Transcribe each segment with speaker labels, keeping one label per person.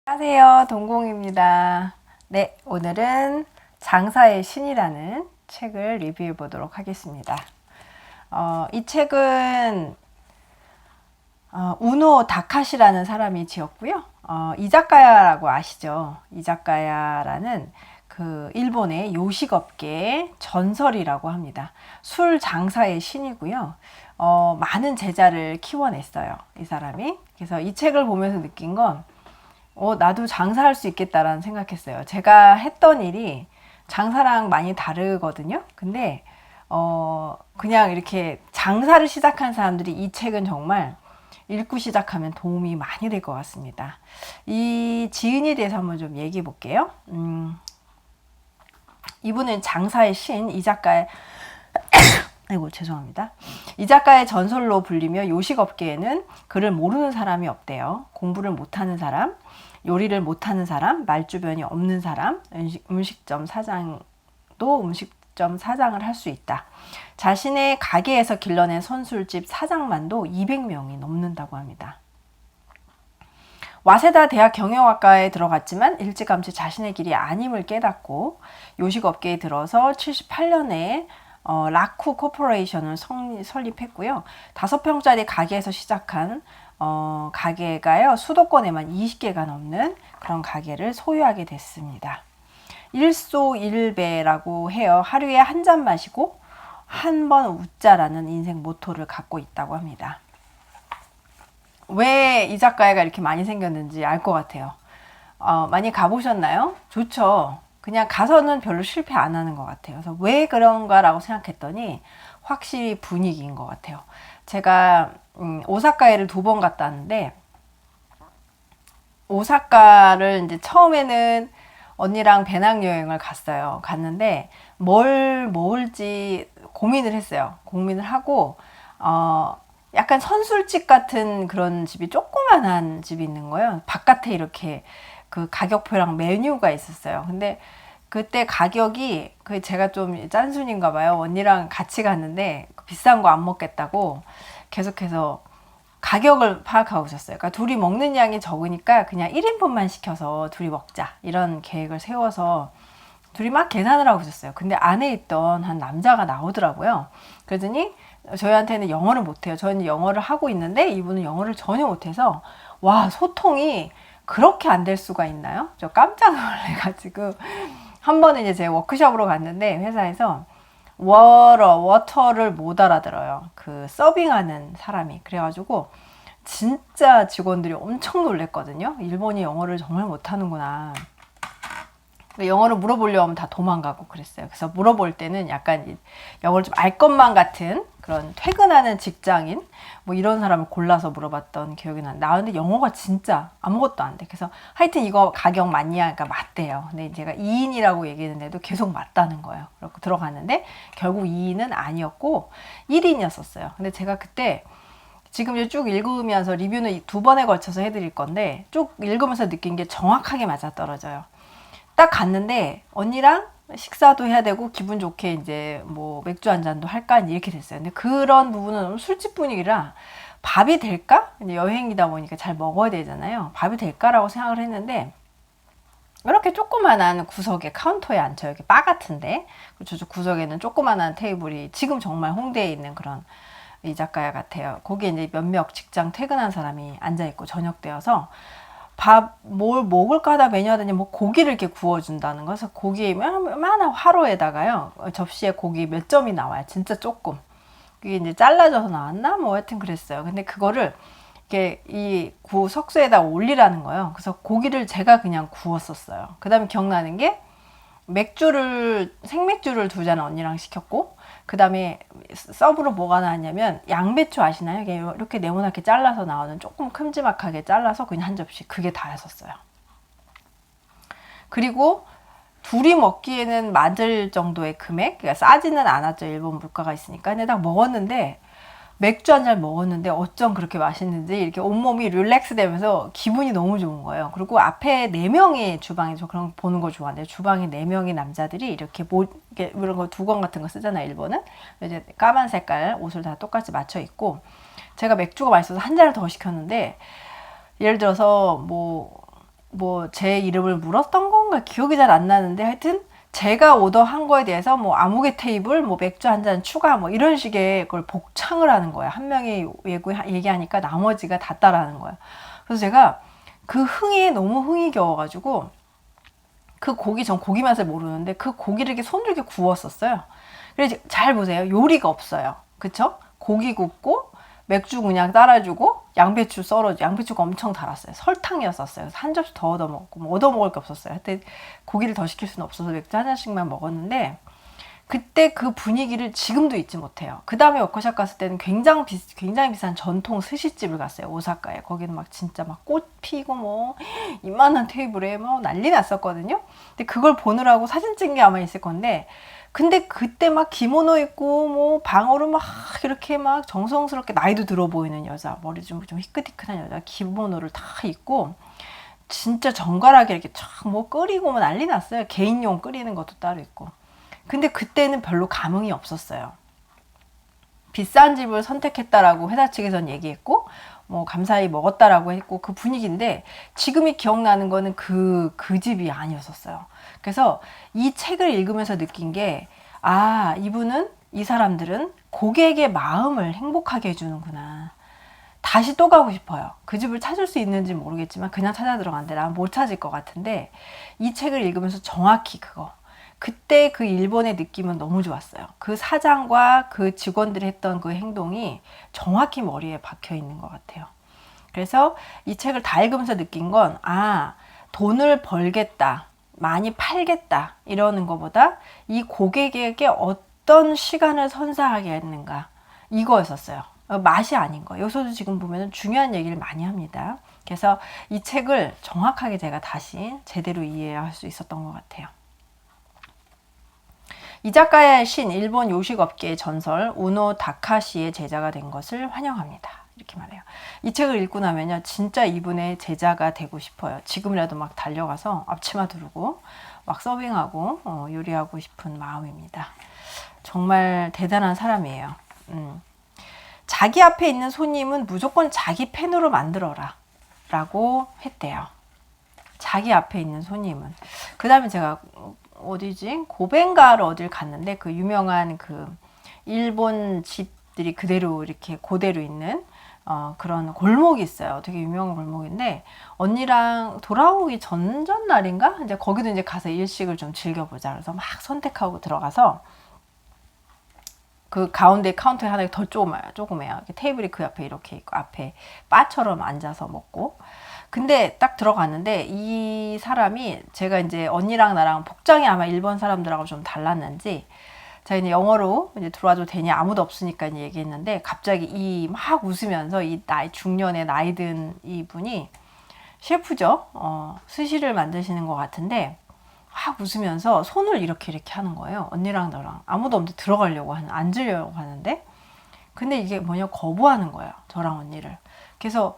Speaker 1: 안녕하세요. 동공입니다. 네, 오늘은 장사의 신이라는 책을 리뷰해 보도록 하겠습니다. 이 책은 우노 다카시라는 사람이 지었고요. 이자카야라고 아시죠? 이자카야라는 그 일본의 요식업계의 전설이라고 합니다. 술 장사의 신이고요. 많은 제자를 키워냈어요. 이 사람이. 그래서 이 책을 보면서 느낀 건 나도 장사할 수 있겠다라는 생각했어요. 제가 했던 일이 장사랑 많이 다르거든요. 근데, 그냥 이렇게 장사를 시작한 사람들이 이 책은 정말 읽고 시작하면 도움이 많이 될 것 같습니다. 이 지은에 대해서 한번 좀 얘기해 볼게요. 이분은 장사의 신, 이 작가의, 아이고, 죄송합니다. 이 작가의 전설로 불리며 요식업계에는 그를 모르는 사람이 없대요. 공부를 못하는 사람, 요리를 못하는 사람, 말주변이 없는 사람, 음식점 사장도 음식점 사장을 할 수 있다. 자신의 가게에서 길러낸 선술집 사장만도 200명이 넘는다고 합니다. 와세다 대학 경영학과에 들어갔지만 일찌감치 자신의 길이 아님을 깨닫고 요식업계에 들어서 78년에 라쿠 코퍼레이션을 설립했고요. 5평짜리 가게에서 시작한 가게가요, 수도권에만 20개가 넘는 그런 가게를 소유하게 됐습니다. 일소일배라고 해요. 하루에 한 잔 마시고 한 번 웃자라는 인생 모토를 갖고 있다고 합니다. 왜 이 작가가 이렇게 많이 생겼는지 알 것 같아요. 많이 가보셨나요? 좋죠. 그냥 가서는 별로 실패 안 하는 것 같아요. 그래서 왜 그런가라고 생각했더니 확실히 분위기인 것 같아요. 제가 오사카에를 2번 갔다 왔는데, 오사카를 이제 처음에는 언니랑 배낭여행을 갔는데 뭘 먹을지 고민을 했어요. 고민을 하고 약간 선술집 같은 그런 집이, 조그만한 집이 있는 거예요. 바깥에 이렇게 그 가격표랑 메뉴가 있었어요. 근데 그때 가격이, 제가 좀 짠순인가 봐요. 언니랑 같이 갔는데 비싼 거 안 먹겠다고 계속해서 가격을 파악하고 있었어요. 그러니까 둘이 먹는 양이 적으니까 그냥 1인분만 시켜서 둘이 먹자, 이런 계획을 세워서 둘이 막 계산을 하고 있었어요. 근데 안에 있던 한 남자가 나오더라고요. 그러더니 저희한테는 영어를 못해요. 저희는 영어를 하고 있는데 이분은 영어를 전혀 못해서, 와, 소통이 그렇게 안 될 수가 있나요? 저 깜짝 놀래가지고 한 번은 이제 제가 워크숍으로 갔는데 회사에서 워터를 못 알아들어요. 그 서빙하는 사람이. 그래가지고 진짜 직원들이 엄청 놀랬거든요. 일본이 영어를 정말 못하는구나. 영어를 물어보려면 다 도망가고 그랬어요. 그래서 물어볼 때는 약간 영어를 좀 알 것만 같은 그런 퇴근하는 직장인, 뭐 이런 사람을 골라서 물어봤던 기억이 나는데, 근데 영어가 진짜 아무것도 안 돼. 그래서 하여튼 이거 가격 맞냐? 그러니까 맞대요. 근데 제가 2인이라고 얘기했는데도 계속 맞다는 거예요. 그렇고 들어갔는데 결국 2인은 아니었고 1인이었었어요. 근데 제가 그때 지금 이제 쭉 읽으면서 리뷰는 2번에 걸쳐서 해드릴 건데, 쭉 읽으면서 느낀 게 정확하게 맞아떨어져요. 딱 갔는데 언니랑 식사도 해야 되고 기분 좋게 이제 뭐 맥주 한 잔도 할까 이렇게 됐어요. 근데 그런 부분은 술집 분위기라 밥이 될까? 이제 여행이다 보니까 잘 먹어야 되잖아요. 밥이 될까라고 생각을 했는데, 이렇게 조그만한 구석에 카운터에 앉혀요. 이렇게 바 같은데, 저쪽 구석에는 조그만한 테이블이, 지금 정말 홍대에 있는 그런 이자카야 같아요. 거기에 이제 몇몇 직장 퇴근한 사람이 앉아있고 저녁 때여서 밥 뭘 먹을까 하다 메뉴 하더니 뭐 고기를 이렇게 구워준다는 거서, 고기 얼마나 화로에다가요, 접시에 고기 몇 점이 나와요. 진짜 조금. 그게 이제 잘라져서 나왔나? 뭐 하여튼 그랬어요. 근데 그거를 이렇게 이 석쇠에다 올리라는 거예요. 그래서 고기를 제가 그냥 구웠었어요. 그 다음에 기억나는 게, 생맥주를 2잔 언니랑 시켰고, 그 다음에 서브로 뭐가 나왔냐면 양배추 아시나요? 이렇게 네모나게 잘라서 나오는, 조금 큼지막하게 잘라서 그냥 한 접시, 그게 다였었어요. 그리고 둘이 먹기에는 맞을 정도의 금액, 그러니까 싸지는 않았죠. 일본 물가가 있으니까. 근데 딱 먹었는데, 맥주 한 잔 먹었는데 어쩜 그렇게 맛있는지 이렇게 온몸이 릴렉스 되면서 기분이 너무 좋은 거예요. 그리고 앞에 4명의 주방에, 저 그런 거 보는 거 좋아하는데, 주방에 4명의 남자들이 이렇게 이런 거 두건 같은 거 쓰잖아요, 일본은. 이제 까만 색깔 옷을 다 똑같이 맞춰 입고, 제가 맥주가 맛있어서 한 잔을 더 시켰는데, 예를 들어서 뭐 뭐 제 이름을 물었던 건가 기억이 잘 안 나는데 하여튼 제가 오더한 거에 대해서 뭐 아무개 테이블 뭐 맥주 한 잔 추가 뭐 이런 식의 걸 복창을 하는 거야. 한 명이 얘기하니까 나머지가 다 따라하는 거야. 그래서 제가 그 흥에 너무 흥이 겨워가지고 그 고기, 전 고기 맛을 모르는데 그 고기를 이렇게 손으로 이렇게 구웠었어요. 그래서 잘 보세요. 요리가 없어요. 그쵸? 고기 굽고 맥주 그냥 따라주고 양배추 썰어줘. 양배추가 엄청 달았어요. 설탕이었었어요. 한 접시 더 얻어 먹고 뭐 얻어 먹을 게 없었어요. 하여튼 고기를 더 시킬 수는 없어서 맥주 한 잔씩만 먹었는데 그때 그 분위기를 지금도 잊지 못해요. 그 다음에 워커샵 갔을 때는 굉장히 비싼 전통 스시집을 갔어요. 오사카에. 거기는 막 진짜 막 꽃 피고 뭐 이만한 테이블에 뭐 난리 났었거든요. 근데 그걸 보느라고 사진 찍은 게 아마 있을 건데 근데 그때 막 기모노 입고 뭐 방어로 막 이렇게 막 정성스럽게 나이도 들어 보이는 여자, 머리 좀 희끗희끗한 여자 기모노를 다 입고 진짜 정갈하게 이렇게 쫙 뭐 끓이고 뭐 난리 났어요. 개인용 끓이는 것도 따로 있고. 근데 그때는 별로 감흥이 없었어요. 비싼 집을 선택했다라고 회사 측에선 얘기했고 뭐 감사히 먹었다라고 했고 그 분위기인데 지금이 기억나는 거는 그 집이 아니었었어요. 그래서 이 책을 읽으면서 느낀 게 이분은 이 사람들은 고객의 마음을 행복하게 해주는구나. 다시 또 가고 싶어요. 그 집을 찾을 수 있는지 모르겠지만 그냥 찾아 들어갔는데 난 못 찾을 것 같은데 이 책을 읽으면서 정확히 그때 그 일본의 느낌은 너무 좋았어요. 그 사장과 그 직원들이 했던 그 행동이 정확히 머리에 박혀 있는 것 같아요. 그래서 이 책을 다 읽으면서 느낀 건 돈을 벌겠다, 많이 팔겠다 이러는 것보다 이 고객에게 어떤 시간을 선사하게 했는가 이거였었어요. 맛이 아닌 거. 여기서도 지금 보면 중요한 얘기를 많이 합니다. 그래서 이 책을 정확하게 제가 다시 제대로 이해할 수 있었던 것 같아요. 이 작가의 신, 일본 요식업계의 전설 우노 다카시의 제자가 된 것을 환영합니다. 이렇게 말해요. 이 책을 읽고 나면요, 진짜 이분의 제자가 되고 싶어요. 지금이라도 막 달려가서 앞치마 두르고 막 서빙하고 요리하고 싶은 마음입니다. 정말 대단한 사람이에요. 자기 앞에 있는 손님은 무조건 자기 펜으로 만들어라 라고 했대요. 자기 앞에 있는 손님은. 그 다음에 제가 어디지? 고벤가를 어딜 갔는데 그 유명한 그 일본 집들이 그대로 이렇게 그대로 있는 그런 골목이 있어요. 되게 유명한 골목인데 언니랑 돌아오기 전날인가? 이제 거기도 이제 가서 일식을 좀 즐겨보자. 그래서 막 선택하고 들어가서 그 가운데 카운터에 하나 더 조그매요. 테이블이 그 앞에 이렇게 있고 앞에 바처럼 앉아서 먹고. 근데 딱 들어갔는데 이 사람이 제가 이제 언니랑 나랑 복장이 아마 일본 사람들하고 좀 달랐는지 제가 이제 영어로 이제 들어와도 되냐 아무도 없으니까 이제 얘기했는데 갑자기 이 막 웃으면서 이 중년의 나이 든 이분이 셰프죠. 스시를 만드시는 것 같은데 막 웃으면서 손을 이렇게 하는 거예요. 언니랑 나랑 아무도 없는데 들어가려고 앉으려고 하는데 근데 이게 뭐냐 거부하는 거예요. 저랑 언니를. 그래서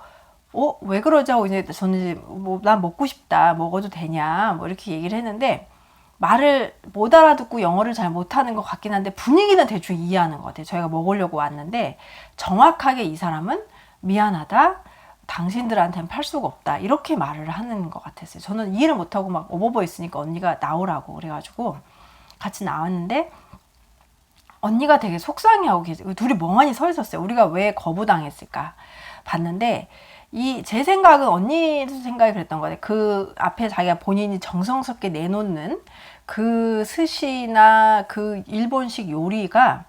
Speaker 1: 왜 그러자고 이제 저는 이제 난 먹고 싶다 먹어도 되냐 뭐 이렇게 얘기를 했는데 말을 못 알아듣고 영어를 잘 못하는 것 같긴 한데 분위기는 대충 이해하는 것 같아요. 저희가 먹으려고 왔는데 정확하게 이 사람은 미안하다 당신들한테는 팔 수가 없다 이렇게 말을 하는 것 같았어요. 저는 이해를 못하고 막 오버버 있으니까 언니가 나오라고 그래가지고 같이 나왔는데 언니가 되게 속상해하고 둘이 멍하니 서 있었어요. 우리가 왜 거부당했을까 봤는데 제 생각은 언니 생각이 그랬던 거 같아요. 그 앞에 자기가 본인이 정성스럽게 내놓는 그 스시나 그 일본식 요리가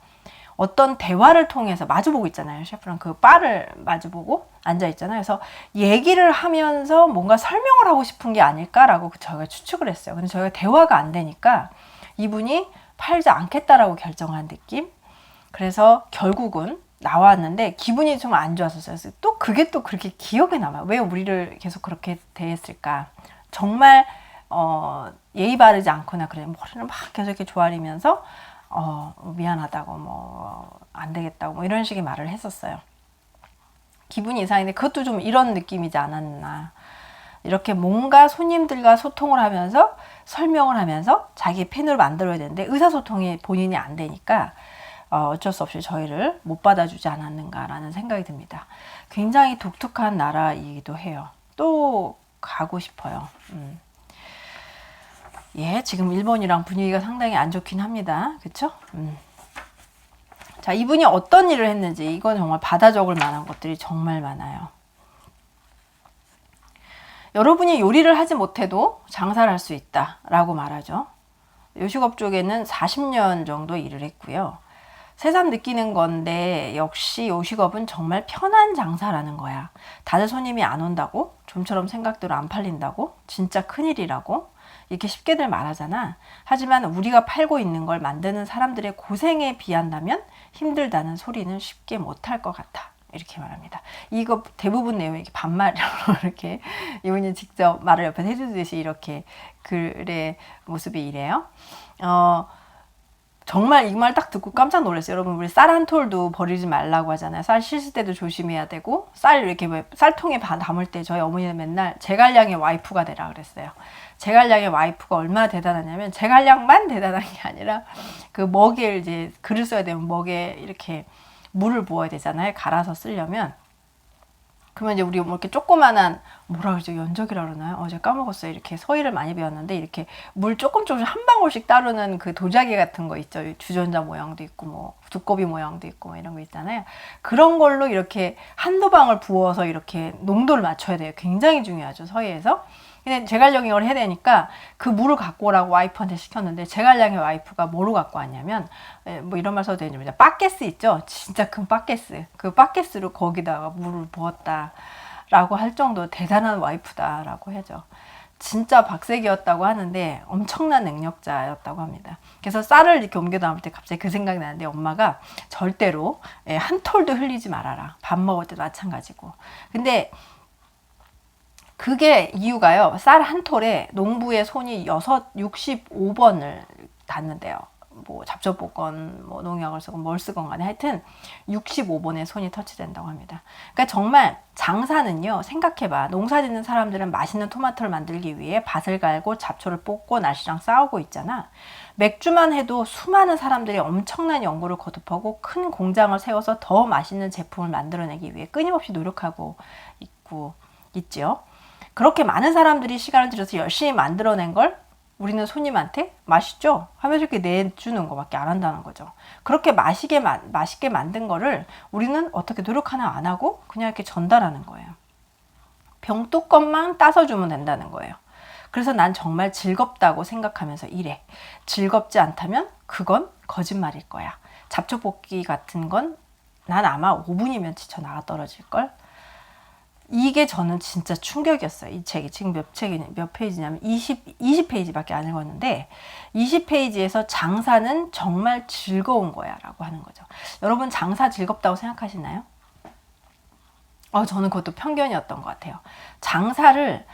Speaker 1: 어떤 대화를 통해서 마주보고 있잖아요. 셰프랑 그 바를 마주보고 앉아있잖아요. 그래서 얘기를 하면서 뭔가 설명을 하고 싶은 게 아닐까라고 저희가 추측을 했어요. 근데 저희가 대화가 안 되니까 이분이 팔지 않겠다라고 결정한 느낌? 그래서 결국은 나왔는데 기분이 좀 안 좋았었어요. 그래서 또 그게 또 그렇게 기억에 남아요. 왜 우리를 계속 그렇게 대했을까? 정말 예의 바르지 않거나 그래 머리를 막 계속 이렇게 조아리면서 미안하다고 뭐 안 되겠다고 뭐 이런 식의 말을 했었어요. 기분이 이상한데 그것도 좀 이런 느낌이지 않았나. 이렇게 뭔가 손님들과 소통을 하면서 설명을 하면서 자기 펜으로 만들어야 되는데 의사소통이 본인이 안 되니까 어쩔 수 없이 저희를 못 받아주지 않았는가라는 생각이 듭니다. 굉장히 독특한 나라이기도 해요. 또 가고 싶어요. 예, 지금 일본이랑 분위기가 상당히 안 좋긴 합니다. 그쵸? 자, 이분이 어떤 일을 했는지 이건 정말 받아 적을 만한 것들이 정말 많아요. 여러분이 요리를 하지 못해도 장사를 할 수 있다라고 말하죠. 요식업 쪽에는 40년 정도 일을 했고요. 새삼 느끼는 건데 역시 요식업은 정말 편한 장사라는 거야. 다들 손님이 안 온다고? 좀처럼 생각대로 안 팔린다고? 진짜 큰일이라고? 이렇게 쉽게들 말하잖아. 하지만 우리가 팔고 있는 걸 만드는 사람들의 고생에 비한다면 힘들다는 소리는 쉽게 못할 것 같아. 이렇게 말합니다. 이거 대부분 내용이 이렇게 반말로 이렇게 이분이 직접 말을 옆에서 해주듯이 이렇게 글의 모습이 이래요. 정말 이 말 딱 듣고 깜짝 놀랐어요. 여러분, 우리 쌀 한 톨도 버리지 말라고 하잖아요. 쌀 씻을 때도 조심해야 되고, 쌀 이렇게 쌀통에 담을 때 저희 어머니는 맨날 제갈량의 와이프가 되라 그랬어요. 제갈량의 와이프가 얼마나 대단하냐면, 제갈량만 대단한 게 아니라 그 먹에 이제 글을 써야 되면 먹에 이렇게 물을 부어야 되잖아요. 갈아서 쓰려면. 그러면 이제 우리 뭐 이렇게 조그만한 뭐라 그러죠? 연적이라 그러나요? 어제 까먹었어요. 이렇게 서예를 많이 배웠는데 이렇게 물 조금 한 방울씩 따르는 그 도자기 같은 거 있죠. 주전자 모양도 있고 뭐 두꺼비 모양도 있고 뭐 이런 거 있잖아요. 그런 걸로 이렇게 한두 방울 부어서 이렇게 농도를 맞춰야 돼요. 굉장히 중요하죠. 서예에서. 근데 제갈량이 이걸 해야 되니까 그 물을 갖고 오라고 와이프한테 시켰는데 제갈량의 와이프가 뭐로 갖고 왔냐면 뭐 이런 말 써도 되는지 빠게스 있죠? 진짜 큰 빠게스. 그 빠게스로 거기다가 물을 부었다라고 할 정도 대단한 와이프다라고 하죠. 진짜 박색이었다고 하는데 엄청난 능력자였다고 합니다. 그래서 쌀을 이렇게 옮겨 담을 때 갑자기 그 생각이 나는데 엄마가 절대로 한 톨도 흘리지 말아라. 밥 먹을 때도 마찬가지고. 근데 그게 이유가요. 쌀 한 톨에 농부의 손이 65번을 닿는데요. 뭐 잡초볶건 뭐 농약을 쓰건 뭘 쓰건 간에 하여튼 65번의 손이 터치된다고 합니다. 그러니까 정말 장사는요. 생각해봐. 농사 짓는 사람들은 맛있는 토마토를 만들기 위해 밭을 갈고 잡초를 뽑고 날씨랑 싸우고 있잖아. 맥주만 해도 수많은 사람들이 엄청난 연구를 거듭하고 큰 공장을 세워서 더 맛있는 제품을 만들어내기 위해 끊임없이 노력하고 있죠. 그렇게 많은 사람들이 시간을 들여서 열심히 만들어낸 걸 우리는 손님한테 맛있죠? 하면서 이렇게 내주는 것밖에 안 한다는 거죠. 그렇게 맛있게 만든 거를 우리는 어떻게 노력 하나 안 하고 그냥 이렇게 전달하는 거예요. 병뚜껑만 따서 주면 된다는 거예요. 그래서 난 정말 즐겁다고 생각하면서 일해. 즐겁지 않다면 그건 거짓말일 거야. 잡초 뽑기 같은 건 난 아마 5분이면 지쳐 나가 떨어질걸? 이게 저는 진짜 충격이었어요. 이 책이 지금 몇 페이지냐면 20페이지밖에 안 읽었는데 20페이지에서 장사는 정말 즐거운 거야 라고 하는 거죠. 여러분 장사 즐겁다고 생각하시나요? 저는 그것도 편견이었던 것 같아요. 장사를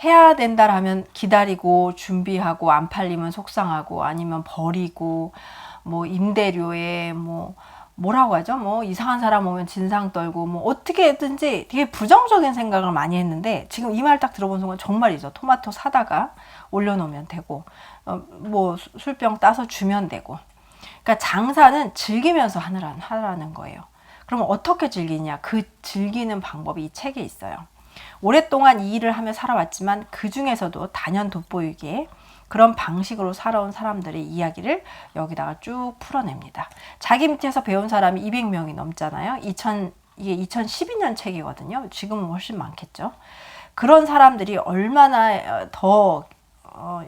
Speaker 1: 해야 된다라면 기다리고 준비하고 안 팔리면 속상하고 아니면 버리고 뭐 임대료에 뭐라고 하죠? 뭐 이상한 사람 오면 진상 떨고 뭐 어떻게든지 되게 부정적인 생각을 많이 했는데 지금 이 말 딱 들어본 순간 정말이죠. 토마토 사다가 올려놓으면 되고 뭐 술병 따서 주면 되고. 그러니까 장사는 즐기면서 하라는 거예요. 그러면 어떻게 즐기냐? 그 즐기는 방법이 이 책에 있어요. 오랫동안 이 일을 하며 살아왔지만 그 중에서도 단연 돋보이게 그런 방식으로 살아온 사람들의 이야기를 여기다가 쭉 풀어냅니다. 자기 밑에서 배운 사람이 200명이 넘잖아요. 이게 2012년 책이거든요. 지금은 훨씬 많겠죠. 그런 사람들이 얼마나 더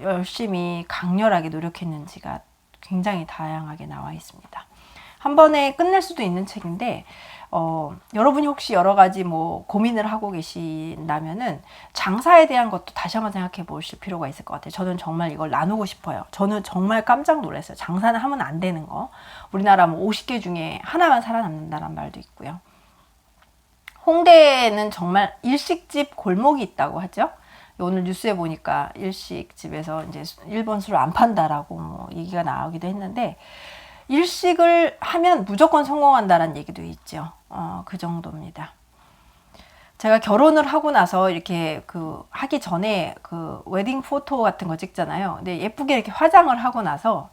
Speaker 1: 열심히 강렬하게 노력했는지가 굉장히 다양하게 나와 있습니다. 한 번에 끝낼 수도 있는 책인데 여러분이 혹시 여러 가지 뭐 고민을 하고 계신다면은 장사에 대한 것도 다시 한번 생각해 보실 필요가 있을 것 같아요. 저는 정말 이걸 나누고 싶어요. 저는 정말 깜짝 놀랐어요. 장사는 하면 안 되는 거. 우리나라 뭐 50개 중에 하나만 살아남는다는 말도 있고요. 홍대에는 정말 일식집 골목이 있다고 하죠. 오늘 뉴스에 보니까 일식집에서 이제 일본 술을 안 판다라고 뭐 얘기가 나오기도 했는데 일식을 하면 무조건 성공한다라는 얘기도 있죠. 그 정도입니다. 제가 결혼을 하고 나서 이렇게 하기 전에 웨딩 포토 같은 거 찍잖아요. 근데 예쁘게 이렇게 화장을 하고 나서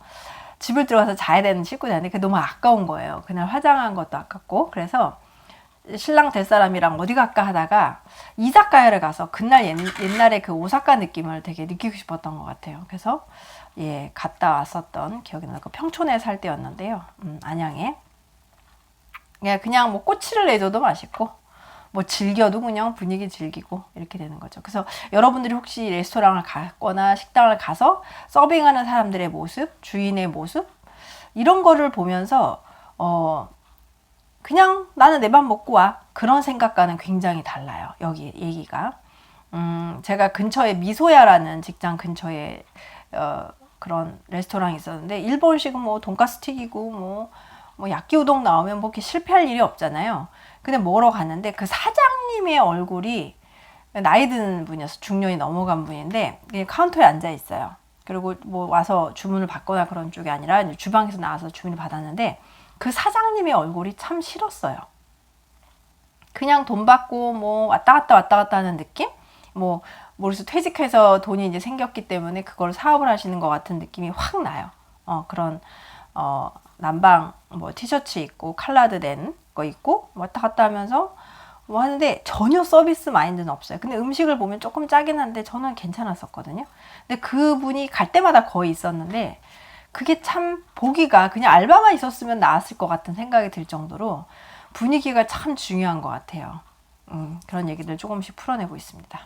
Speaker 1: 집을 들어가서 자야 되는 식구들한테 그게 너무 아까운 거예요. 그날 화장한 것도 아깝고. 그래서 신랑 될 사람이랑 어디 갈까 하다가 이자카야를 가서 그날 옛날에 그 오사카 느낌을 되게 느끼고 싶었던 것 같아요. 그래서 예, 갔다 왔었던 기억이 나고 평촌에 살 때였는데요. 안양에. 예, 그냥 뭐 꼬치를 내줘도 맛있고 뭐 즐겨도 그냥 분위기 즐기고 이렇게 되는 거죠. 그래서 여러분들이 혹시 레스토랑을 갔거나 식당을 가서 서빙하는 사람들의 모습, 주인의 모습 이런 거를 보면서 그냥 나는 내 밥 먹고 와. 그런 생각과는 굉장히 달라요. 여기 얘기가. 제가 근처에 미소야라는 직장 근처에 그런 레스토랑이 있었는데 일본식은 뭐 돈가스 튀기고 뭐 야끼우동 나오면 뭐 이렇게 실패할 일이 없잖아요. 근데 먹으러 갔는데 그 사장님의 얼굴이 나이 든 분이어서 중년이 넘어간 분인데 카운터에 앉아 있어요. 그리고 뭐 와서 주문을 받거나 그런 쪽이 아니라 이제 주방에서 나와서 주문을 받았는데 그 사장님의 얼굴이 참 싫었어요. 그냥 돈 받고 뭐 왔다 갔다 하는 느낌? 뭐 머릿속 퇴직해서 돈이 이제 생겼기 때문에 그걸 사업을 하시는 것 같은 느낌이 확 나요. 그런 남방 뭐 티셔츠 입고 칼라드 된 거 입고 왔다 갔다 하면서 뭐 하는데 전혀 서비스 마인드는 없어요. 근데 음식을 보면 조금 짜긴 한데 저는 괜찮았었거든요. 근데 그분이 갈 때마다 거의 있었는데 그게 참 보기가 그냥 알바만 있었으면 나았을 것 같은 생각이 들 정도로 분위기가 참 중요한 것 같아요. 그런 얘기들 조금씩 풀어내고 있습니다.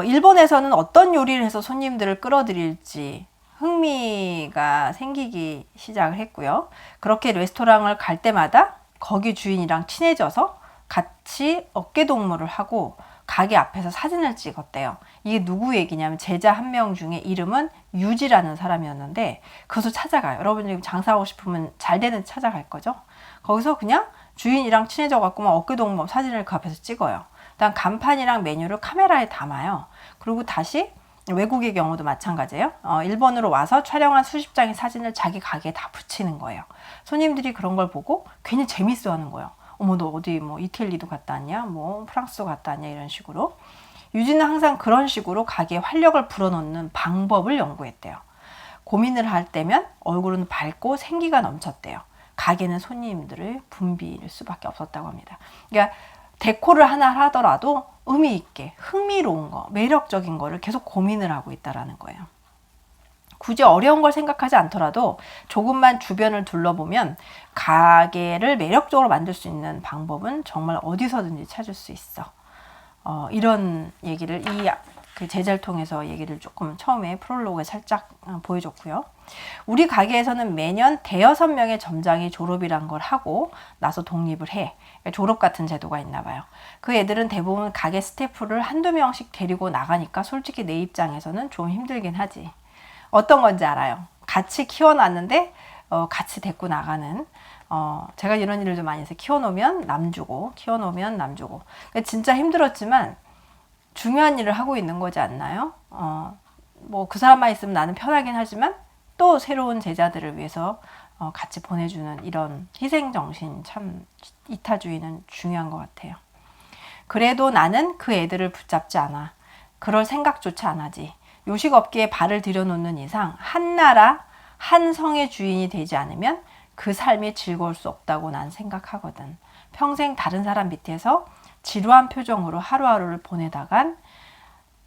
Speaker 1: 일본에서는 어떤 요리를 해서 손님들을 끌어들일지 흥미가 생기기 시작을 했고요. 그렇게 레스토랑을 갈 때마다 거기 주인이랑 친해져서 같이 어깨동무를 하고 가게 앞에서 사진을 찍었대요. 이게 누구 얘기냐면 제자 한 명 중에 이름은 유지라는 사람이었는데 그것을 찾아가요. 여러분들이 장사하고 싶으면 잘 되는 찾아갈 거죠. 거기서 그냥 주인이랑 친해져 갖고 막 어깨동무 사진을 그 앞에서 찍어요. 그다음 간판이랑 메뉴를 카메라에 담아요. 그리고 다시 외국의 경우도 마찬가지예요. 일본으로 와서 촬영한 수십 장의 사진을 자기 가게에 다 붙이는 거예요. 손님들이 그런 걸 보고 괜히 재밌어 하는 거예요. 어머 너 어디 뭐 이태리도 갔다 왔냐? 뭐 프랑스도 갔다 왔냐? 이런 식으로. 유진은 항상 그런 식으로 가게에 활력을 불어넣는 방법을 연구했대요. 고민을 할 때면 얼굴은 밝고 생기가 넘쳤대요. 가게는 손님들을 붐빌 수밖에 없었다고 합니다. 그러니까 데코를 하나 하더라도 의미 있게 흥미로운 거, 매력적인 거를 계속 고민을 하고 있다라는 거예요. 굳이 어려운 걸 생각하지 않더라도 조금만 주변을 둘러보면 가게를 매력적으로 만들 수 있는 방법은 정말 어디서든지 찾을 수 있어. 이런 얘기를 그 제자를 통해서 얘기를 조금 처음에 프롤로그에 살짝 보여줬고요. 우리 가게에서는 매년 대여섯 명의 점장이 졸업이란 걸 하고 나서 독립을 해. 졸업 같은 제도가 있나 봐요. 그 애들은 대부분 가게 스태프를 한두 명씩 데리고 나가니까 솔직히 내 입장에서는 좀 힘들긴 하지. 어떤 건지 알아요. 같이 키워놨는데 같이 데리고 나가는 제가 이런 일을 좀 많이 해서 키워놓으면 남 주고 키워놓으면 남 주고 진짜 힘들었지만 중요한 일을 하고 있는 거지 않나요? 뭐 그 사람만 있으면 나는 편하긴 하지만 또 새로운 제자들을 위해서 같이 보내주는 이런 희생정신 참 이타주의는 중요한 것 같아요. 그래도 나는 그 애들을 붙잡지 않아. 그럴 생각조차 안 하지. 요식업계에 발을 들여놓는 이상 한 나라, 한 성의 주인이 되지 않으면 그 삶이 즐거울 수 없다고 난 생각하거든. 평생 다른 사람 밑에서 지루한 표정으로 하루하루를 보내다간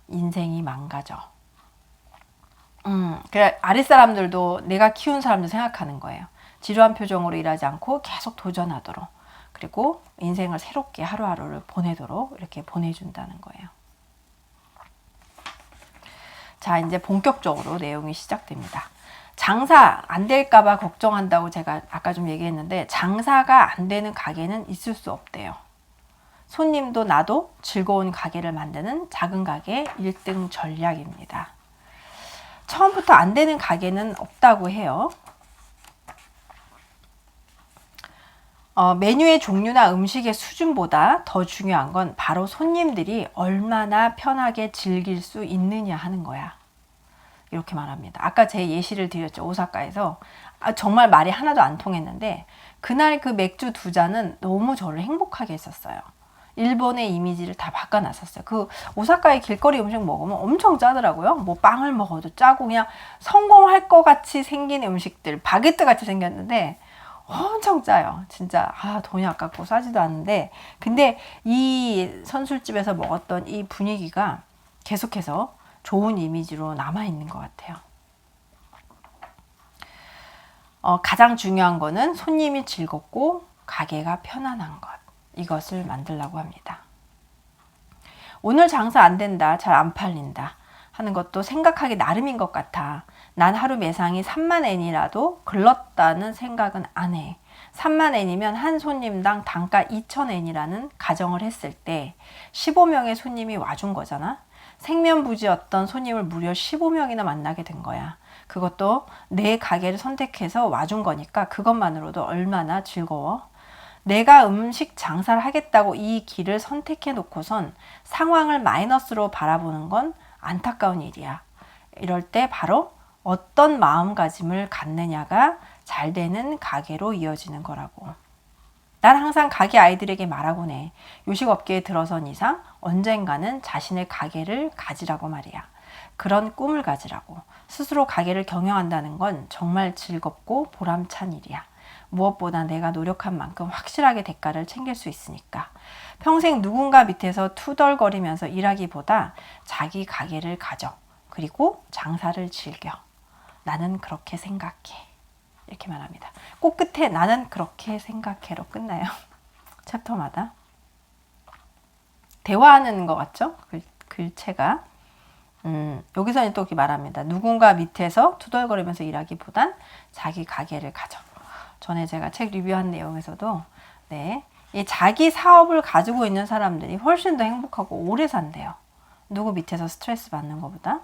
Speaker 1: 인생이 망가져. 그래 아랫사람들도 내가 키운 사람들 생각하는 거예요. 지루한 표정으로 일하지 않고 계속 도전하도록 그리고 인생을 새롭게 하루하루를 보내도록 이렇게 보내준다는 거예요. 자 이제 본격적으로 내용이 시작됩니다. 장사 안 될까봐 걱정한다고 제가 아까 좀 얘기했는데 장사가 안 되는 가게는 있을 수 없대요. 손님도 나도 즐거운 가게를 만드는 작은 가게의 1등 전략입니다. 처음부터 안 되는 가게는 없다고 해요. 메뉴의 종류나 음식의 수준보다 더 중요한 건 바로 손님들이 얼마나 편하게 즐길 수 있느냐 하는 거야. 이렇게 말합니다. 아까 제 예시를 드렸죠. 오사카에서 정말 말이 하나도 안 통했는데 그날 그 맥주 2잔은 너무 저를 행복하게 했었어요. 일본의 이미지를 다 바꿔놨었어요. 그 오사카의 길거리 음식 먹으면 엄청 짜더라고요. 뭐 빵을 먹어도 짜고 그냥 성공할 것 같이 생긴 음식들, 바게트 같이 생겼는데 엄청 짜요. 진짜 돈이 아깝고 싸지도 않는데, 근데 이 선술집에서 먹었던 이 분위기가 계속해서 좋은 이미지로 남아있는 것 같아요. 가장 중요한 거는 손님이 즐겁고 가게가 편안한 것, 이것을 만들려고 합니다. 오늘 장사 안 된다, 잘 안 팔린다 하는 것도 생각하기 나름인 것 같아. 난 하루 매상이 3만 엔이라도 글렀다는 생각은 안 해. 3만 엔이면 한 손님당 단가 2천 엔이라는 가정을 했을 때 15명의 손님이 와준 거잖아. 생면부지였던 손님을 무려 15명이나 만나게 된 거야. 그것도 내 가게를 선택해서 와준 거니까 그것만으로도 얼마나 즐거워. 내가 음식 장사를 하겠다고 이 길을 선택해 놓고선 상황을 마이너스로 바라보는 건 안타까운 일이야. 이럴 때 바로 어떤 마음가짐을 갖느냐가 잘 되는 가게로 이어지는 거라고. 난 항상 가게 아이들에게 말하곤 해. 요식업계에 들어선 이상 언젠가는 자신의 가게를 가지라고 말이야. 그런 꿈을 가지라고. 스스로 가게를 경영한다는 건 정말 즐겁고 보람찬 일이야. 무엇보다 내가 노력한 만큼 확실하게 대가를 챙길 수 있으니까. 평생 누군가 밑에서 투덜거리면서 일하기보다 자기 가게를 가져. 그리고 장사를 즐겨. 나는 그렇게 생각해. 이렇게 말합니다. 꼭 끝에 나는 그렇게 생각해로 끝나요. 챕터마다. 대화하는 것 같죠? 글체가. 여기서는 또 이렇게 말합니다. 누군가 밑에서 투덜거리면서 일하기보단 자기 가게를 가져. 전에 제가 책 리뷰한 내용에서도 이 자기 사업을 가지고 있는 사람들이 훨씬 더 행복하고 오래 산대요. 누구 밑에서 스트레스 받는 것보다.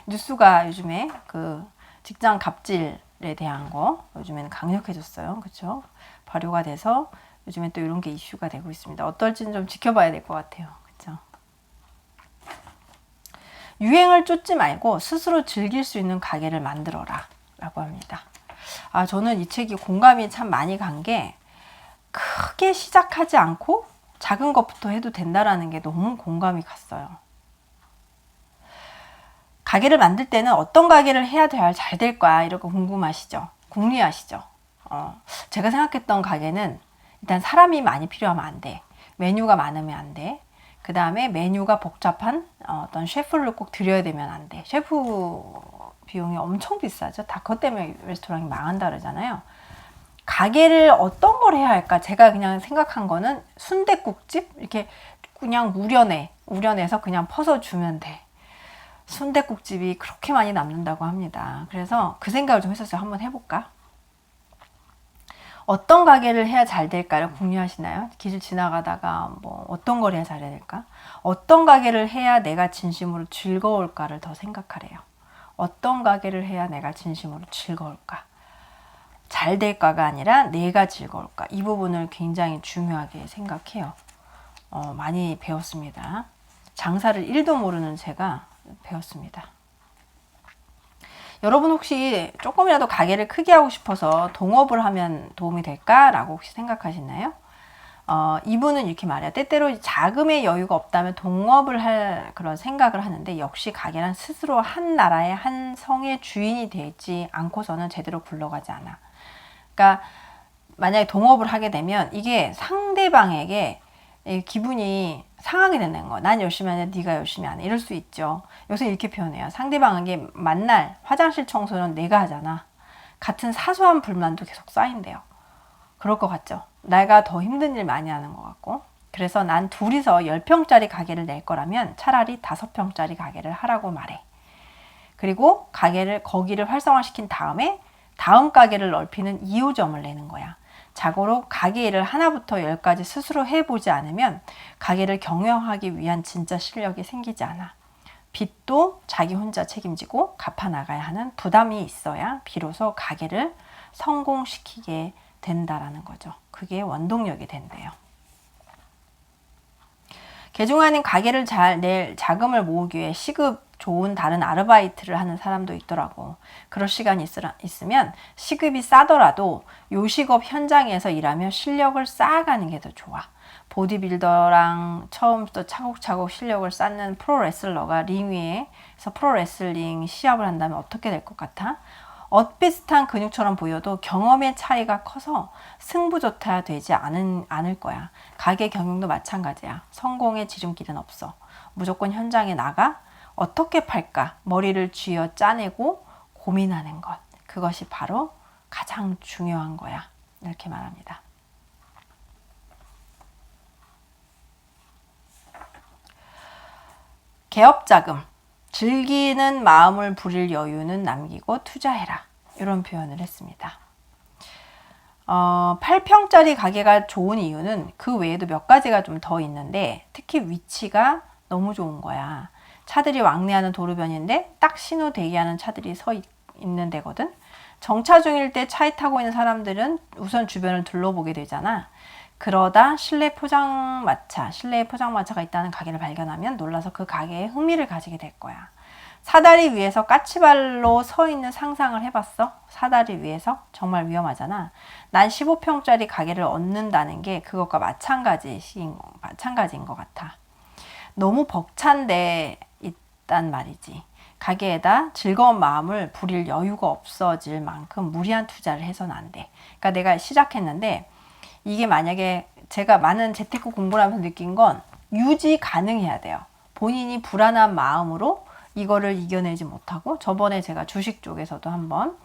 Speaker 1: 뉴스가 요즘에 그 직장 갑질에 대한 거 요즘에는 강력해졌어요. 그렇죠? 발효가 돼서 요즘에 또 이런 게 이슈가 되고 있습니다. 어떨지는 좀 지켜봐야 될 것 같아요. 그렇죠? 유행을 쫓지 말고 스스로 즐길 수 있는 가게를 만들어라 라고 합니다. 저는 이 책이 공감이 참 많이 간 게 크게 시작하지 않고 작은 것부터 해도 된다라는 게 너무 공감이 갔어요. 가게를 만들 때는 어떤 가게를 해야 잘 될까 이렇게 궁금하시죠? 궁리하시죠? 제가 생각했던 가게는 일단 사람이 많이 필요하면 안 돼. 메뉴가 많으면 안 돼. 그 다음에 메뉴가 복잡한 어떤 셰프를 꼭 들여야 되면 안 돼. 셰프 비용이 엄청 비싸죠. 다 그것 때문에 레스토랑이 망한다 그러잖아요. 가게를 어떤 걸 해야 할까? 제가 그냥 생각한 거는 순댓국집? 이렇게 그냥 우려내서 그냥 퍼서 주면 돼. 순댓국집이 그렇게 많이 남는다고 합니다. 그래서 그 생각을 좀 했었어요. 한번 해볼까? 어떤 가게를 해야 잘 될까를 궁리하시나요? 길 지나가다가 뭐 어떤 걸 해야 잘 될까? 어떤 가게를 해야 내가 진심으로 즐거울까를 더 생각하래요. 어떤 가게를 해야 내가 진심으로 즐거울까? 잘 될까가 아니라 내가 즐거울까? 이 부분을 굉장히 중요하게 생각해요. 많이 배웠습니다. 장사를 1도 모르는 제가 배웠습니다. 여러분 혹시 조금이라도 가게를 크게 하고 싶어서 동업을 하면 도움이 될까라고 혹시 생각하시나요? 이분은 이렇게 말해요. 때때로 자금의 여유가 없다면 동업을 할 그런 생각을 하는데 역시 가게란 스스로 한 나라의 한 성의 주인이 되지 않고서는 제대로 굴러가지 않아. 그러니까 만약에 동업을 하게 되면 이게 상대방에게 기분이 상하게 되는 거. 난 열심히 하는데 네가 열심히 안 해. 이럴 수 있죠. 요새 이렇게 표현해요. 상대방에게 만날 화장실 청소는 내가 하잖아. 같은 사소한 불만도 계속 쌓인대요. 그럴 것 같죠. 내가 더 힘든 일 많이 하는 것 같고. 그래서 난 둘이서 10평짜리 가게를 낼 거라면 차라리 5평짜리 가게를 하라고 말해. 그리고 거기를 활성화시킨 다음에 다음 가게를 넓히는 2호점을 내는 거야. 자고로 가게 일을 하나부터 10까지 스스로 해보지 않으면 가게를 경영하기 위한 진짜 실력이 생기지 않아. 빚도 자기 혼자 책임지고 갚아나가야 하는 부담이 있어야 비로소 가게를 성공시키게 된다라는 거죠. 그게 원동력이 된대요. 개중 아닌 가게를 잘 낼 자금을 모으기 위해 시급 좋은 다른 아르바이트를 하는 사람도 있더라고. 그럴 시간이 있으면 시급이 싸더라도 요식업 현장에서 일하며 실력을 쌓아가는 게 더 좋아. 보디빌더랑 처음부터 차곡차곡 실력을 쌓는 프로레슬러가 링 위에서 프로레슬링 시합을 한다면 어떻게 될 것 같아? 엇비슷한 근육처럼 보여도 경험의 차이가 커서 승부조차 되지 않을 거야. 가게 경영도 마찬가지야. 성공의 지름길은 없어. 무조건 현장에 나가 어떻게 팔까 머리를 쥐어 짜내고 고민하는 것. 그것이 바로 가장 중요한 거야. 이렇게 말합니다. 개업자금. 즐기는 마음을 부릴 여유는 남기고 투자해라. 이런 표현을 했습니다. 8평짜리 가게가 좋은 이유는 그 외에도 몇 가지가 좀 더 있는데 특히 위치가 너무 좋은 거야. 차들이 왕래하는 도로변인데 딱 신호 대기하는 차들이 서 있는 데거든. 정차 중일 때 차에 타고 있는 사람들은 우선 주변을 둘러보게 되잖아. 그러다 실내에 포장마차가 있다는 가게를 발견하면 놀라서 그 가게에 흥미를 가지게 될 거야. 사다리 위에서 까치발로 서 있는 상상을 해봤어? 사다리 위에서? 정말 위험하잖아. 난 15평짜리 가게를 얻는다는 게 그것과 마찬가지인 것 같아. 너무 벅찬 데 있단 말이지. 가게에다 즐거운 마음을 부릴 여유가 없어질 만큼 무리한 투자를 해서는 안 돼. 그러니까 내가 시작했는데 이게 만약에 제가 많은 재테크 공부를 하면서 느낀 건 유지 가능해야 돼요. 본인이 불안한 마음으로 이거를 이겨내지 못하고 저번에 제가 주식 쪽에서도 한번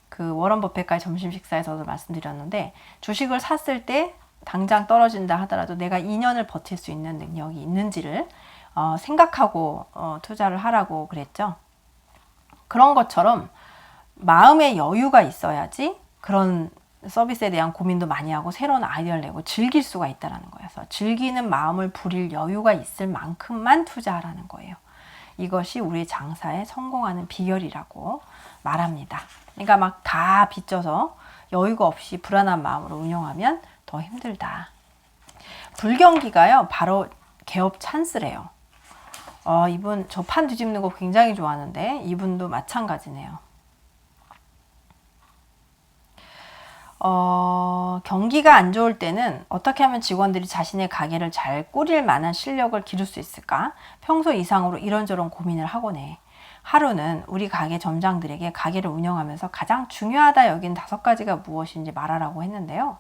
Speaker 1: 그 워런 버핏과의 점심 식사에서도 말씀드렸는데 주식을 샀을 때 당장 떨어진다 하더라도 내가 2년을 버틸 수 있는 능력이 있는지를 생각하고 투자를 하라고 그랬죠. 그런 것처럼 마음의 여유가 있어야지 그런 서비스에 대한 고민도 많이 하고 새로운 아이디어를 내고 즐길 수가 있다는 거예요. 그래서 즐기는 마음을 부릴 여유가 있을 만큼만 투자하라는 거예요. 이것이 우리 장사에 성공하는 비결이라고 말합니다. 그러니까 막 다 빚져서 여유가 없이 불안한 마음으로 운영하면 더 힘들다. 불경기가요, 바로 개업 찬스래요. 이분 저 판 뒤집는 거 굉장히 좋아하는데 이분도 마찬가지네요. 경기가 안 좋을 때는 어떻게 하면 직원들이 자신의 가게를 잘 꾸릴 만한 실력을 기를 수 있을까? 평소 이상으로 이런저런 고민을 하곤 해. 하루는 우리 가게 점장들에게 가게를 운영하면서 가장 중요하다 여긴 5가지가 무엇인지 말하라고 했는데요.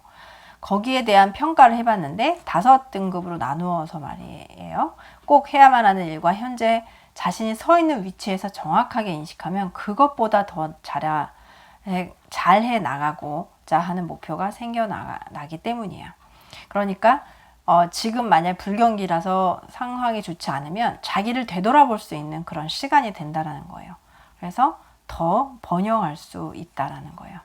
Speaker 1: 거기에 대한 평가를 해봤는데 5등급으로 나누어서 말이에요. 꼭 해야만 하는 일과 현재 자신이 서 있는 위치에서 정확하게 인식하면 그것보다 더 잘해 나가고자 하는 목표가 생겨나기 때문이에요. 그러니까 지금 만약 불경기라서 상황이 좋지 않으면 자기를 되돌아볼 수 있는 그런 시간이 된다라는 거예요. 그래서 더 번영할 수 있다라는 거예요.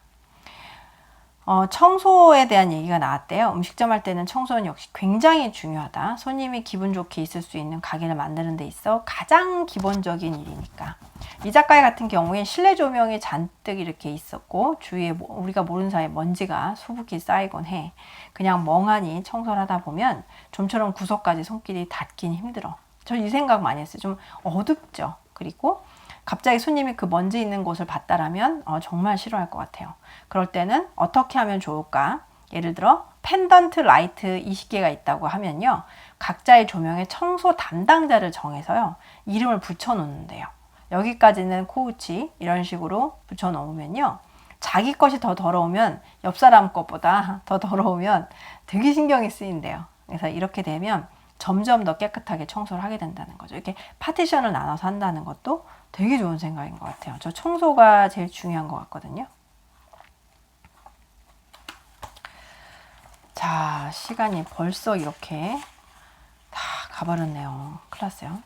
Speaker 1: 청소에 대한 얘기가 나왔대요. 음식점 할 때는 청소는 역시 굉장히 중요하다. 손님이 기분 좋게 있을 수 있는 가게를 만드는 데 있어 가장 기본적인 일이니까. 이 작가 같은 경우에 실내 조명이 잔뜩 이렇게 있었고 주위에 우리가 모르는 사이에 먼지가 수북히 쌓이곤 해. 그냥 멍하니 청소를 하다 보면 좀처럼 구석까지 손길이 닿긴 힘들어. 저 이 생각 많이 했어요. 좀 어둡죠. 그리고 갑자기 손님이 그 먼지 있는 곳을 봤다라면 정말 싫어할 것 같아요. 그럴 때는 어떻게 하면 좋을까? 예를 들어 펜던트 라이트 20개가 있다고 하면요. 각자의 조명에 청소 담당자를 정해서요. 이름을 붙여 놓는데요. 여기까지는 코우치 이런 식으로 붙여 놓으면요. 자기 것이 더 더러우면 옆 사람 것보다 더 더러우면 되게 신경이 쓰인대요. 그래서 이렇게 되면 점점 더 깨끗하게 청소를 하게 된다는 거죠. 이렇게 파티션을 나눠서 한다는 것도 되게 좋은 생각인 것 같아요. 저 청소가 제일 중요한 것 같거든요. 자, 시간이 벌써 이렇게 다 가버렸네요. 큰일 났어요.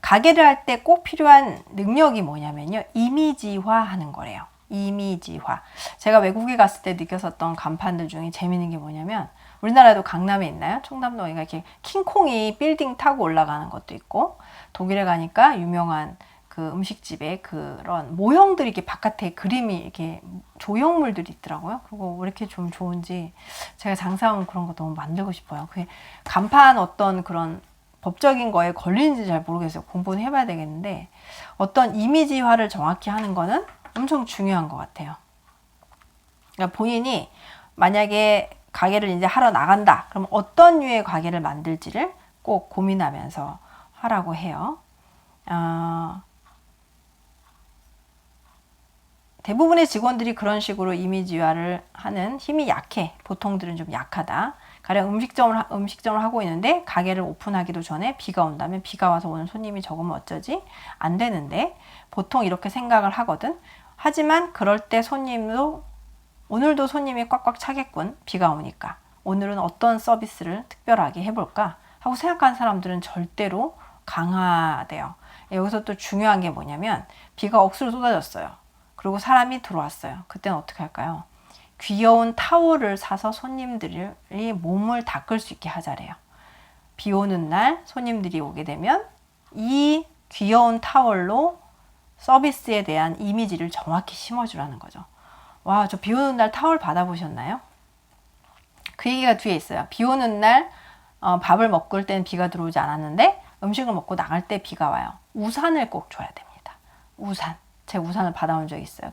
Speaker 1: 가게를 할 때 꼭 필요한 능력이 뭐냐면요. 이미지화 하는 거래요. 이미지화. 제가 외국에 갔을 때 느꼈었던 간판들 중에 재밌는 게 뭐냐면 우리나라에도 강남에 있나요? 청담동에 이렇게 킹콩이 빌딩 타고 올라가는 것도 있고 독일에 가니까 유명한 그 음식집에 그런 모형들이 이렇게 바깥에 그림이 이렇게 조형물들이 있더라고요. 그거 왜 이렇게 좀 좋은지 제가 장사하면 그런 거 너무 만들고 싶어요. 그게 간판 어떤 그런 법적인 거에 걸리는지 잘 모르겠어요. 공부는 해봐야 되겠는데 어떤 이미지화를 정확히 하는 거는 엄청 중요한 것 같아요. 그러니까 본인이 만약에 가게를 이제 하러 나간다. 그럼 어떤 류의 가게를 만들지를 꼭 고민하면서 하라고 해요. 대부분의 직원들이 그런 식으로 이미지화를 하는 힘이 약해. 보통들은 좀 약하다. 가령 음식점을 하고 있는데 가게를 오픈하기도 전에 비가 온다면 비가 와서 오는 손님이 적으면 어쩌지? 안 되는데 보통 이렇게 생각을 하거든. 하지만 그럴 때 손님도 오늘도 손님이 꽉꽉 차겠군. 비가 오니까. 오늘은 어떤 서비스를 특별하게 해볼까? 하고 생각하는 사람들은 절대로 강화돼요. 여기서 또 중요한 게 뭐냐면 비가 억수로 쏟아졌어요. 그리고 사람이 들어왔어요. 그때는 어떻게 할까요? 귀여운 타올을 사서 손님들이 몸을 닦을 수 있게 하자래요. 비 오는 날 손님들이 오게 되면 이 귀여운 타월로 서비스에 대한 이미지를 정확히 심어주라는 거죠. 와, 저 비 오는 날 타월 받아보셨나요? 그 얘기가 뒤에 있어요. 비 오는 날 밥을 먹을 때는 비가 들어오지 않았는데 음식을 먹고 나갈 때 비가 와요. 우산을 꼭 줘야 됩니다. 우산. 제 우산을 받아온 적이 있어요.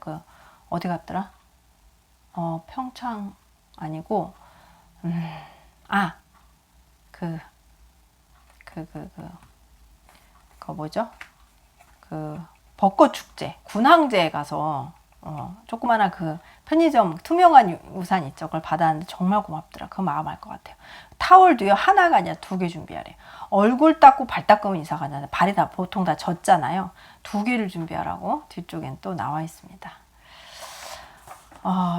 Speaker 1: 어디 갔더라? 평창 아니고, 그거 뭐죠? 벚꽃 축제, 군항제에 가서, 조그마한 편의점 투명한 우산 있죠. 그걸 받았는데 정말 고맙더라. 그 마음 알 것 같아요. 타월도요, 하나가 아니라 2개 준비하래요. 얼굴 닦고 발 닦으면 이사가 나는데 발이 보통 다 젖잖아요. 2개를 준비하라고 뒤쪽엔 또 나와 있습니다.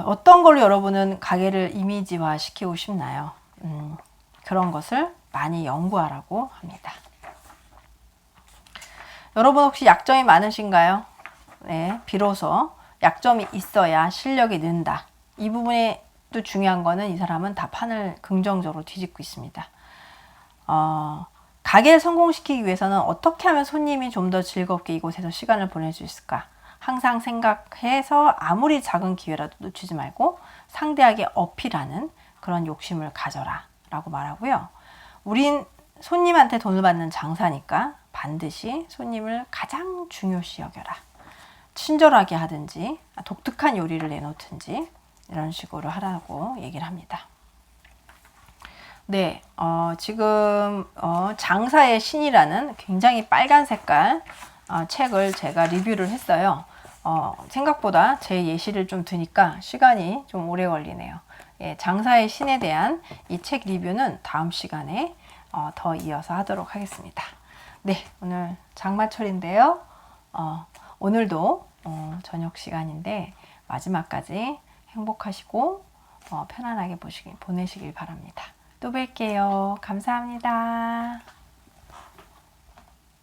Speaker 1: 어떤 걸로 여러분은 가게를 이미지화 시키고 싶나요? 그런 것을 많이 연구하라고 합니다. 여러분 혹시 약점이 많으신가요? 네, 비로소 약점이 있어야 실력이 는다. 이 부분에 또 중요한 거는 이 사람은 다 판을 긍정적으로 뒤집고 있습니다. 가게를 성공시키기 위해서는 어떻게 하면 손님이 좀 더 즐겁게 이곳에서 시간을 보낼 수 있을까? 항상 생각해서 아무리 작은 기회라도 놓치지 말고 상대에게 어필하는 그런 욕심을 가져라 라고 말하고요. 우린 손님한테 돈을 받는 장사니까 반드시 손님을 가장 중요시 여겨라. 친절하게 하든지 독특한 요리를 내놓든지 이런 식으로 하라고 얘기를 합니다. 네, 지금 장사의 신이라는 굉장히 빨간 색깔 책을 제가 리뷰를 했어요. 생각보다 제 예시를 좀 드니까 시간이 좀 오래 걸리네요. 예, 장사의 신에 대한 이 책 리뷰는 다음 시간에 더 이어서 하도록 하겠습니다. 네, 오늘 장마철인데요. 오늘도 저녁 시간인데 마지막까지 행복하시고 편안하게 보내시길 바랍니다. 또 뵐게요. 감사합니다.